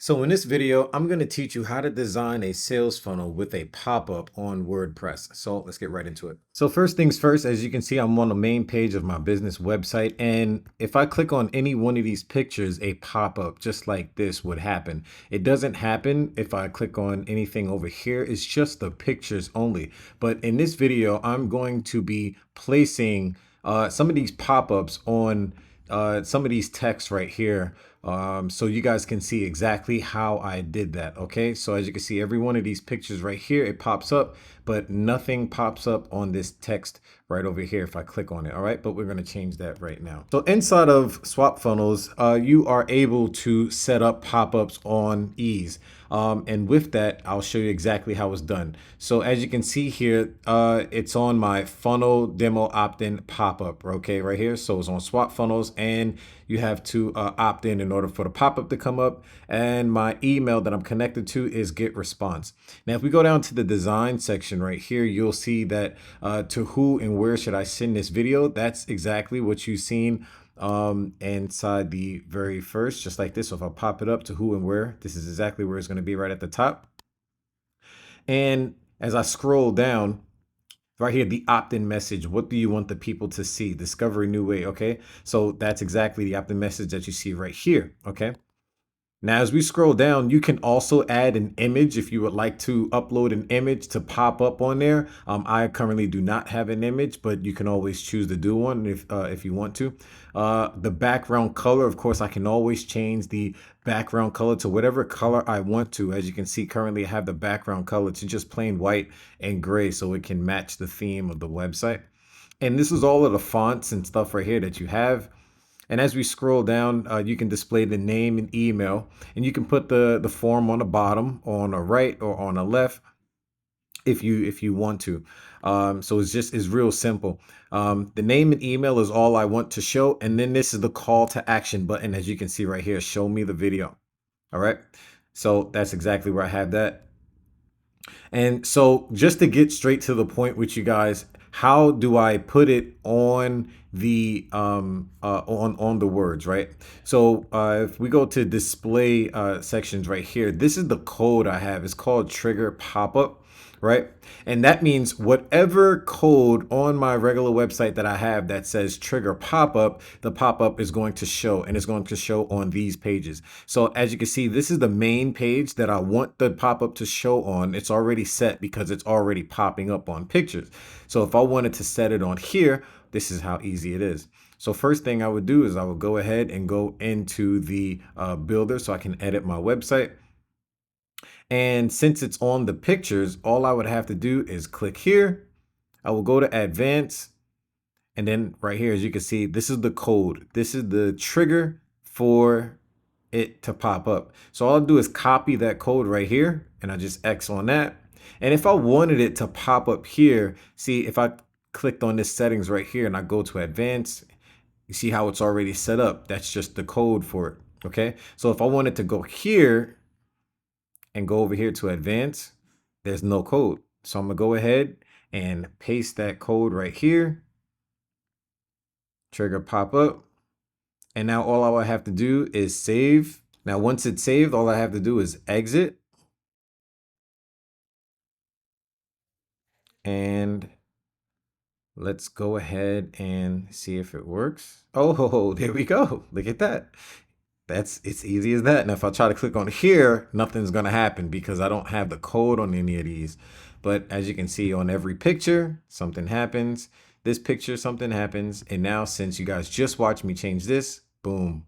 So in this video, I'm going to teach you how to design a sales funnel with a pop-up on WordPress. So let's get right into it. So first things first, as you can see, I'm on the main page of my business website. And if I click on any one of these pictures, a pop-up just like this would happen. It doesn't happen if I click on anything over here. It's just the pictures only. But in this video, I'm going to be placing some of these pop-ups on some of these texts right here, so you guys can see exactly how I did that. Okay, so as you can see, every one of these pictures right here, it pops up, but nothing pops up on this text right over here if I click on it. All right, but we're going to change that right now. So inside of Swap Funnels, you are able to set up pop-ups on ease. And with that, I'll show you exactly how it's done. So as you can see here, it's on my funnel demo opt-in pop-up, okay, right here. So it's on Swap Funnels, and you have to opt in order for the pop-up to come up. And my email that I'm connected to is get response. Now, if we go down to the design section right here, you'll see that to who and where should I send this video? That's exactly what you've seen inside the very first, just like this. So if I pop it up to who and where, this is exactly where it's going to be, right at the top. And as I scroll down right here, the opt-in message, what do you want the people to see? Discover a new way. Okay, so that's exactly the opt-in message that you see right here. Okay, now, as we scroll down, you can also add an image if you would like to upload an image to pop up on there. I currently do not have an image, but you can always choose to do one if you want to. The background color, of course, I can always change the background color to whatever color I want to. As you can see, currently I have the background color to just plain white and gray so it can match the theme of the website. And this is all of the fonts and stuff right here that you have. And as we scroll down, you can display the name and email, and you can put the form on the bottom, on the right, or on the left if you want to. So it's real simple. The name and email is all I want to show, and then this is the call to action button, as you can see right here. Show me the video. All right. So that's exactly where I have that. And so just to get straight to the point with you guys, how do I put it on the on the words, right? So if we go to display sections right here, this is the code I have. It's called trigger pop-up, right? And that means whatever code on my regular website that I have that says trigger pop-up, the pop-up is going to show, and it's going to show on these pages. So as you can see, this is the main page that I want the pop-up to show on. It's already set because it's already popping up on pictures. So if I wanted to set it on here, this is how easy it is. So first thing I would do is I would go ahead and go into the builder so I can edit my website. And since it's on the pictures, all I would have to do is click here. I will go to advanced. And then right here, as you can see, this is the code. This is the trigger for it to pop up. So all I'll do is copy that code right here, and I just X on that. And if I wanted it to pop up here, see, if I clicked on this settings right here and I go to advanced, you see how it's already set up. That's just the code for it. Okay. So if I wanted to go here and go over here to advanced, there's no code. So I'm gonna go ahead and paste that code right here. Trigger pop up. And now all I will have to do is save. Now, once it's saved, all I have to do is exit. And let's go ahead and see if it works. Oh, there we go. Look at that. It's easy as that. And if I try to click on here, nothing's going to happen because I don't have the code on any of these. But as you can see on every picture, something happens. This picture, something happens. And now since you guys just watched me change this, boom,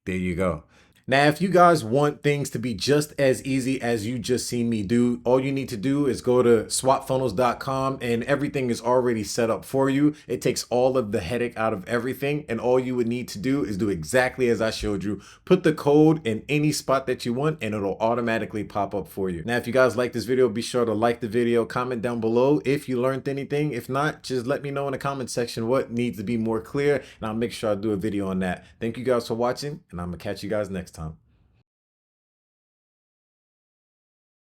there you go. Now, if you guys want things to be just as easy as you just seen me do, all you need to do is go to swapfunnels.com, and everything is already set up for you. It takes all of the headache out of everything, and all you would need to do is do exactly as I showed you. Put the code in any spot that you want, and it'll automatically pop up for you. Now, if you guys like this video, be sure to like the video, comment down below if you learned anything. If not, just let me know in the comment section what needs to be more clear, and I'll make sure I do a video on that. Thank you guys for watching, and I'm gonna catch you guys next time.